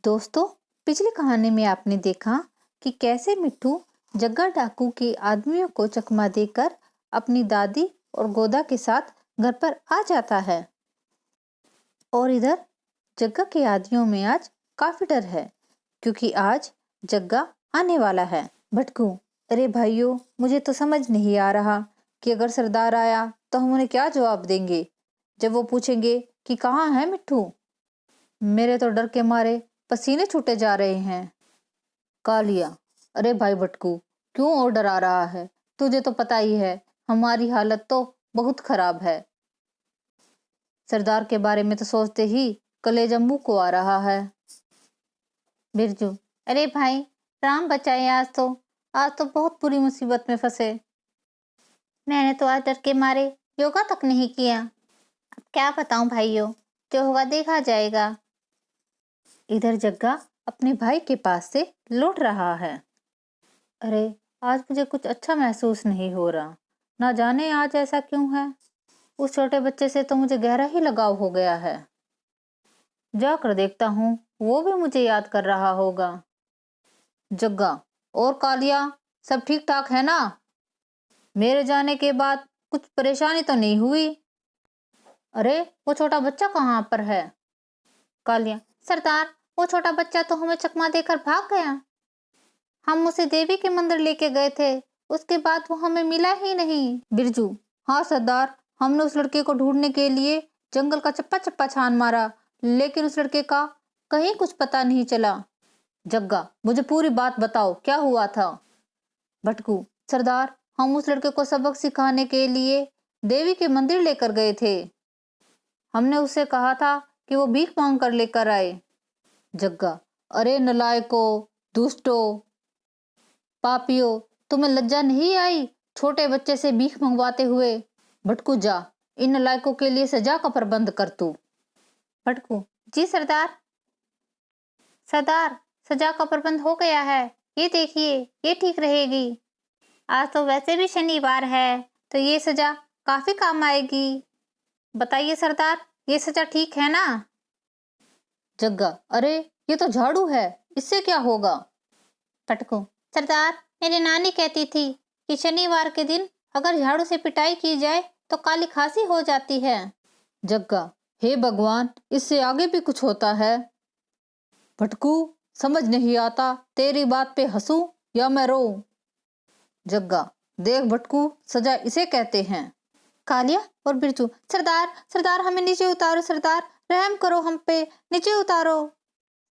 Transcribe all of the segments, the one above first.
दोस्तों, पिछली कहानी में आपने देखा कि कैसे मिट्ठू जग्गा डाकू के आदमियों को चकमा देकर अपनी दादी और गोदा के साथ घर पर आ जाता है। और इधर जग्गा के आदमियों में आज काफी डर है क्योंकि आज जग्गा आने वाला है। भटकू, अरे भाइयों, मुझे तो समझ नहीं आ रहा कि अगर सरदार आया तो हम उन्हें क्या जवाब देंगे जब वो पूछेंगे कि कहाँ है मिट्ठू। मेरे तो डर के मारे पसीने छूटे जा रहे हैं। कालिया, अरे भाई भटकू, क्यों और डरा रहा है? तुझे तो पता ही है हमारी हालत तो बहुत खराब है। सरदार के बारे में तो सोचते ही कलेजा मुंह को आ रहा है। बिरजू, अरे भाई राम बचाए, आज तो बहुत बुरी मुसीबत में फंसे। मैंने तो आज डर के मारे योगा तक नहीं किया। अब क्या बताऊं भाइयों, जो होगा देखा जाएगा। इधर जग्गा अपने भाई के पास से लौट रहा है। अरे, आज मुझे कुछ अच्छा महसूस नहीं हो रहा। ना जाने आज ऐसा क्यों है। उस छोटे बच्चे से तो मुझे गहरा ही लगाव हो गया है। जाकर देखता हूँ, वो भी मुझे याद कर रहा होगा। जग्गा और कालिया, सब ठीक ठाक है ना? मेरे जाने के बाद कुछ परेशानी तो नहीं हुई? अरे, वो छोटा बच्चा कहाँ पर है? कालिया, सरदार, वो छोटा बच्चा तो हमें चकमा देकर भाग गया। हम उसे देवी के मंदिर लेके गए थे, उसके बाद वो हमें मिला ही नहीं। बिरजू, हाँ सरदार, हमने उस लड़के को ढूंढने के लिए जंगल का चप्पा चप्पा छान मारा, लेकिन उस लड़के का कहीं कुछ पता नहीं चला। जग्गा, मुझे पूरी बात बताओ, क्या हुआ था? भटकू, सरदार, हम उस लड़के को सबक सिखाने के लिए देवी के मंदिर लेकर गए थे। हमने उससे कहा था कि वो भीख मांग कर लेकर आए। जग्गा, अरे नलायको, दुष्टो, पापियो, तुम्हें लज्जा नहीं आई छोटे बच्चे से भीख मंगवाते हुए? भटकू, जा, इन नलायकों के लिए सजा का प्रबंध कर तू। भटकू, जी सरदार। सरदार, सजा का प्रबंध हो गया है, ये देखिए, ये ठीक रहेगी। आज तो वैसे भी शनिवार है, तो ये सजा काफी काम आएगी। बताइए सरदार, ये सजा ठीक है ना? जग्गा, अरे ये तो झाड़ू है, इससे क्या होगा? पटकू, सरदार, मेरी नानी कहती थी कि शनिवार के दिन अगर झाड़ू से पिटाई की जाए तो काली खांसी हो जाती है। जग्गा, हे भगवान, इससे आगे भी कुछ होता है? भटकू, समझ नहीं आता, तेरी बात पे हंसूं या मैं रोऊं? जग्गा, देख भटकू, सजा इसे कहते हैं। कालिया और बिरजू, सरदार, सरदार, हमें नीचे उतारो, सरदार, रहम करो हम पे, नीचे उतारो।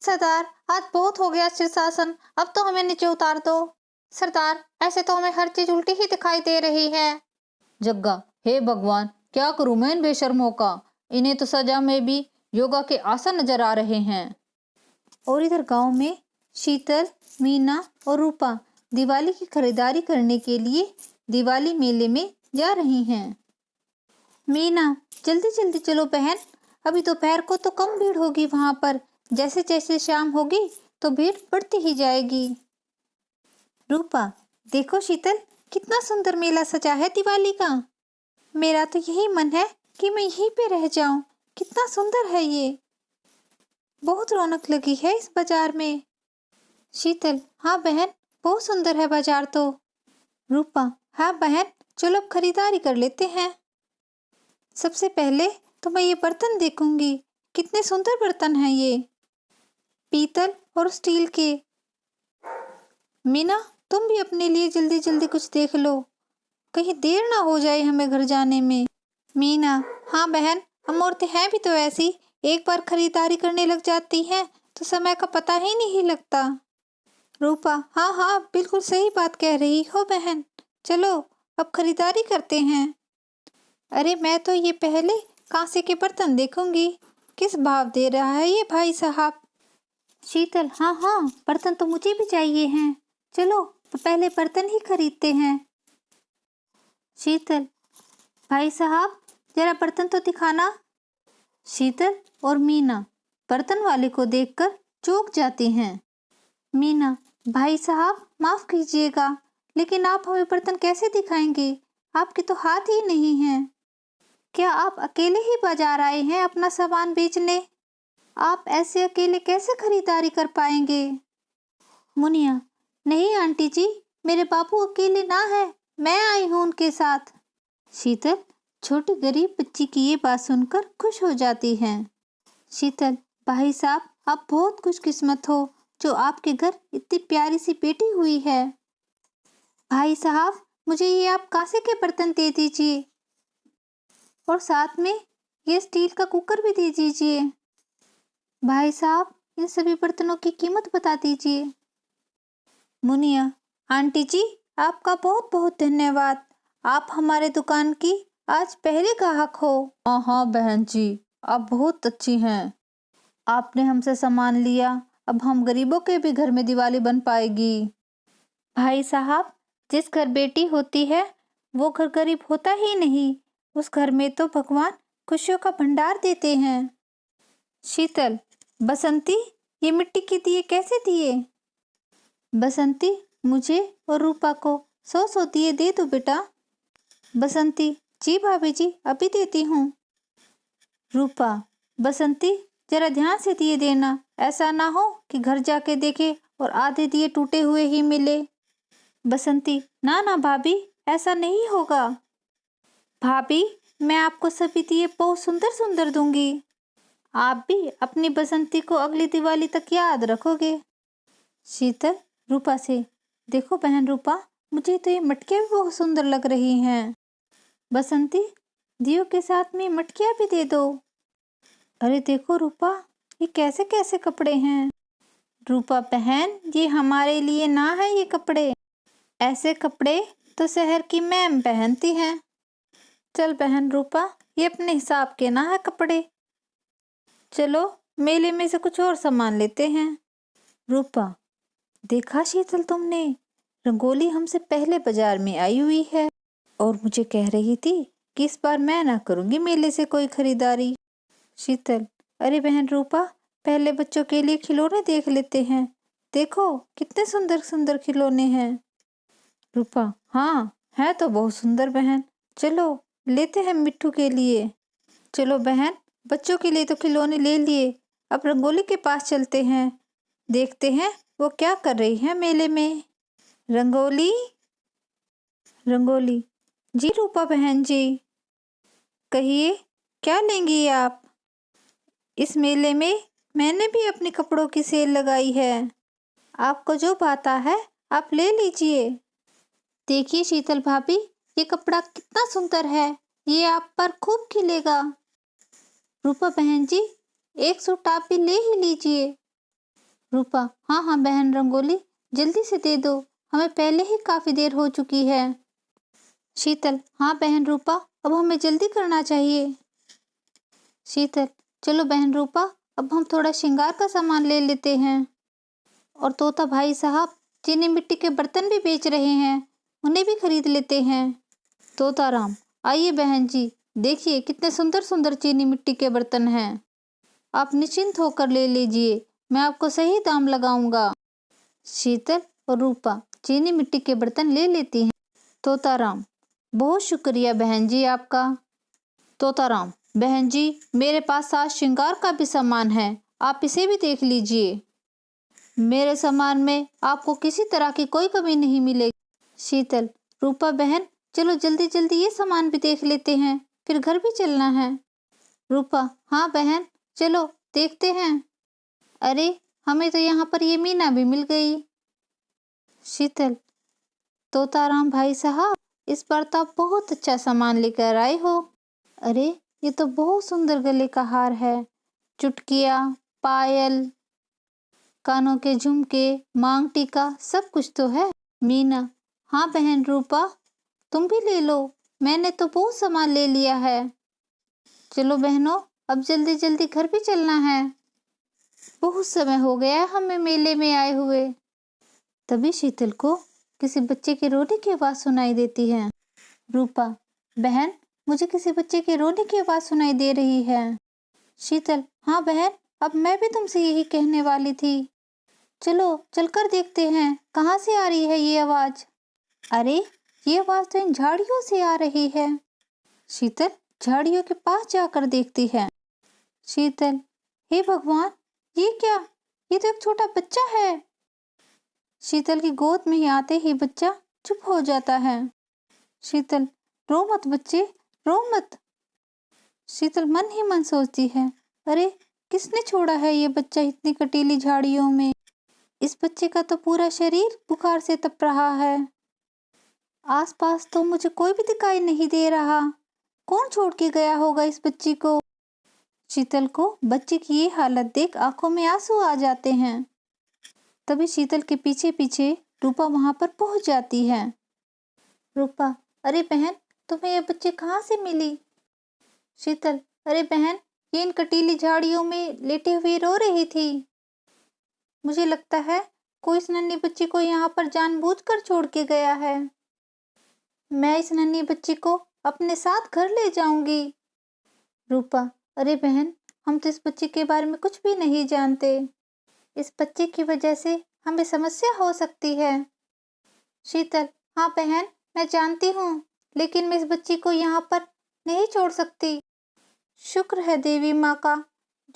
सरदार, आज बहुत हो गया शीर्षासन, अब तो हमें नीचे उतार दो। सरदार, ऐसे तो हमें हर चीज उल्टी ही दिखाई दे रही है। जग्गा, हे भगवान, क्या करूं मैं इन बेशर्मों का? इन्हें तो सजा में भी योगा के आसन नजर आ रहे हैं। और इधर गांव में शीतल, मीना और रूपा दिवाली की खरीदारी करने के लिए दिवाली मेले में जा रही हैं। मीना, जल्दी जल्दी चलो बहन, अभी दोपहर को तो कम भीड़ होगी वहां पर, जैसे जैसे शाम होगी तो भीड़ बढ़ती ही जाएगी। रूपा, देखो शीतल, कितना सुंदर मेला सजा है दिवाली का। मेरा तो यही मन है कि मैं यहीं पे रह जाऊं, कितना सुंदर है ये। बहुत रौनक लगी है इस बाजार में। शीतल, हाँ बहन, बहुत सुंदर है बाजार तो। रूपा, हाँ बहन, चलो अब खरीदारी कर लेते हैं। सबसे पहले तो मैं ये बर्तन देखूंगी, कितने सुंदर बर्तन हैं ये, पीतल और स्टील के। मीना, तुम भी अपने लिए जल्दी जल्दी कुछ देख लो, कहीं देर ना हो जाए हमें घर जाने में। मीना, हाँ बहन, हम औरतें हैं भी तो ऐसी, एक बार खरीदारी करने लग जाती हैं तो समय का पता ही नहीं लगता। रूपा, हाँ हाँ, बिल्कुल सही बात कह रही हो बहन, चलो अब खरीदारी करते हैं। अरे मैं तो ये पहले कांसे के बर्तन देखूंगी, किस भाव दे रहा है ये भाई साहब। शीतल, हाँ हाँ, बर्तन तो मुझे भी चाहिए हैं, चलो तो पहले बर्तन ही खरीदते हैं। शीतल, भाई साहब, जरा बर्तन तो दिखाना। शीतल और मीना बर्तन वाले को देखकर चौंक जाती हैं। मीना, भाई साहब माफ कीजिएगा, लेकिन आप हमें बर्तन कैसे दिखाएंगे, आपके तो हाथ ही नहीं हैं। क्या आप अकेले ही बाजार आए हैं अपना सामान बेचने? आप ऐसे अकेले कैसे खरीदारी कर पाएंगे? मुनिया, नहीं आंटी जी, मेरे बाबू अकेले ना है, मैं आई हूँ उनके साथ। शीतल छोटी गरीब बच्ची की ये बात सुनकर खुश हो जाती है। शीतल, भाई साहब, आप बहुत खुशकिस्मत हो जो आपके घर इतनी प्यारी सी बेटी हुई है। भाई साहब, मुझे ये आप कांसे के बर्तन दे दीजिए और साथ में ये स्टील का कुकर भी दे दीजिए। भाई साहब, इन सभी बर्तनों की कीमत बता दीजिए। मुनिया, आंटी जी, आपका बहुत बहुत धन्यवाद। आप हमारे दुकान की आज पहले ग्राहक हो। हाँ हाँ बहन जी, आप बहुत अच्छी हैं। आपने हमसे सामान लिया, अब हम गरीबों के भी घर में दिवाली बन पाएगी। भाई साहब, जिस घर बेटी होती है वो घर गरीब होता ही नहीं, उस घर में तो भगवान खुशियों का भंडार देते हैं। शीतल, बसंती, ये मिट्टी के दिए कैसे दिए? बसंती, मुझे और रूपा को 100 दिए दे दो बेटा। बसंती, जी भाभी जी, अभी देती हूँ। रूपा, बसंती, जरा ध्यान से दिए देना, ऐसा ना हो कि घर जाके देखे और आधे दिए टूटे हुए ही मिले। बसंती, ना ना भाभी, ऐसा नहीं होगा। भाभी, मैं आपको सभी दिए बहुत सुंदर सुंदर दूंगी। आप भी अपनी बसंती को अगली दिवाली तक याद रखोगे। शीतल रूपा से, देखो बहन रूपा, मुझे तो ये मटकियाँ भी बहुत सुंदर लग रही हैं। बसंती, दियों के साथ में मटकियाँ भी दे दो। अरे देखो रूपा, ये कैसे कैसे कपड़े हैं। रूपा बहन, ये हमारे लिए ना है ये कपड़े, ऐसे कपड़े तो शहर की मैम पहनती हैं। चल बहन रूपा, ये अपने हिसाब के ना है कपड़े, चलो मेले में से कुछ और सामान लेते हैं। रूपा, देखा शीतल तुमने, रंगोली हमसे पहले बाजार में आई हुई है और मुझे कह रही थी कि इस बार मैं ना करूंगी मेले से कोई खरीदारी। शीतल, अरे बहन रूपा, पहले बच्चों के लिए खिलौने देख लेते हैं, देखो कितने सुंदर सुंदर खिलौने हैं। रूपा, हाँ है तो बहुत सुंदर बहन, चलो लेते हैं मिट्टू के लिए। चलो बहन, बच्चों के लिए तो खिलौने ले लिए, अब रंगोली के पास चलते हैं, देखते हैं वो क्या कर रही है मेले में। रंगोली, रंगोली, जी रूपा बहन जी, कहिए क्या लेंगी आप? इस मेले में मैंने भी अपने कपड़ों की सेल लगाई है, आपको जो भाता है आप ले लीजिए। देखिए शीतल भाभी, ये कपड़ा कितना सुंदर है, ये आप पर खूब खिलेगा। रूपा बहन जी, एक सूट आप भी ले ही लीजिए। रूपा, हाँ हाँ बहन रंगोली, जल्दी से दे दो, हमें पहले ही काफी देर हो चुकी है। शीतल, हाँ बहन रूपा, अब हमें जल्दी करना चाहिए। शीतल, चलो बहन रूपा, अब हम थोड़ा श्रृंगार का सामान ले लेते हैं। और तोता भाई साहब, जिन्हें मिट्टी के बर्तन भी बेच रहे हैं, उन्हें भी खरीद लेते हैं। तोताराम, आइए बहन जी, देखिए कितने सुंदर सुंदर चीनी मिट्टी के बर्तन हैं, आप निश्चिंत होकर ले लीजिए, मैं आपको सही दाम लगाऊंगा। शीतल और रूपा चीनी मिट्टी के बर्तन ले लेती हैं। तोताराम, बहुत शुक्रिया बहन जी आपका। तोताराम, बहन जी, मेरे पास साज श्रृंगार का भी सामान है, आप इसे भी देख लीजिए, मेरे सामान में आपको किसी तरह की कोई कमी नहीं मिलेगी। शीतल, रूपा बहन, चलो जल्दी जल्दी ये सामान भी देख लेते हैं, फिर घर भी चलना है। रूपा, हाँ बहन, चलो देखते हैं। अरे, हमें तो यहाँ पर ये मीना भी मिल गई। शीतल, तोताराम भाई साहब, इस बार तो आप बहुत अच्छा सामान लेकर आए हो। अरे, ये तो बहुत सुंदर गले का हार है, चुटकिया, पायल, कानों के झुमके, मांग टीका, सब कुछ तो है। मीना, हाँ बहन रूपा, तुम भी ले लो, मैंने तो बहुत सामान ले लिया है। चलो बहनों, अब जल्दी जल्दी घर भी चलना है, बहुत समय हो गया है हमें मेले में आए हुए। तभी शीतल को किसी बच्चे के रोने की आवाज सुनाई देती है। रूपा, बहन, मुझे किसी बच्चे के रोने की आवाज सुनाई दे रही है। शीतल, हाँ बहन, अब मैं भी तुमसे यही कहने वाली थी, चलो चलकर देखते हैं कहाँ से आ रही है ये आवाज। अरे, ये आवाज तो इन झाड़ियों से आ रही है। शीतल झाड़ियों के पास जाकर देखती है। शीतल, हे भगवान, ये क्या? ये तो एक छोटा बच्चा है। शीतल की गोद में ही आते ही बच्चा चुप हो जाता है। शीतल, रो मत बच्चे, रो मत। शीतल मन ही मन सोचती है, अरे किसने छोड़ा है ये बच्चा इतनी कटीली झाड़ियों में? इस बच्चे का तो पूरा शरीर बुखार से तप रहा है। आसपास तो मुझे कोई भी दिखाई नहीं दे रहा। कौन छोड़ के गया होगा इस बच्ची को? शीतल को बच्ची की ये हालत देख आंखों में आंसू आ जाते हैं। तभी शीतल के पीछे पीछे रूपा वहां पर पहुंच जाती है। रूपा, अरे बहन, तुम्हें ये बच्ची कहाँ से मिली? शीतल, अरे बहन, ये इन कटीली झाड़ियों में लेटे हुए रो रही थी। मुझे लगता है कोई इस नन्ही बच्ची को यहाँ पर जानबूझकर छोड़ के गया है। मैं इस नन्ही बच्ची को अपने साथ घर ले जाऊंगी। रूपा, अरे बहन, हम तो इस बच्ची के बारे में कुछ भी नहीं जानते। इस बच्चे की वजह से हमें समस्या हो सकती है। शीतल, हाँ बहन, मैं जानती हूँ, लेकिन मैं इस बच्ची को यहाँ पर नहीं छोड़ सकती। शुक्र है देवी माँ का,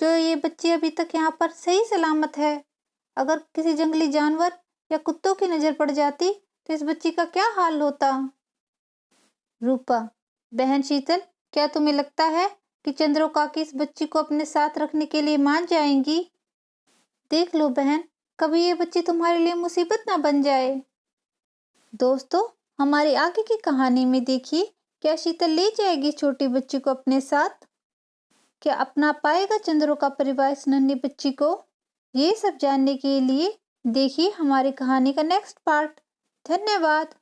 जो ये बच्ची अभी तक यहाँ पर सही सलामत है। अगर किसी जंगली जानवर या कुत्तों की नज़र पड़ जाती तो इस बच्ची का क्या हाल होता? रूपा, बहन शीतल, क्या तुम्हें लगता है कि चंद्रो काकी इस बच्ची को अपने साथ रखने के लिए मान जाएंगी? देख लो बहन, कभी ये बच्ची तुम्हारे लिए मुसीबत ना बन जाए। दोस्तों, हमारी आगे की कहानी में देखिए, क्या शीतल ले जाएगी छोटी बच्ची को अपने साथ? क्या अपना पाएगा चंद्रो का परिवार इस नन्ही बच्ची को? ये सब जानने के लिए देखिए हमारी कहानी का नेक्स्ट पार्ट। धन्यवाद।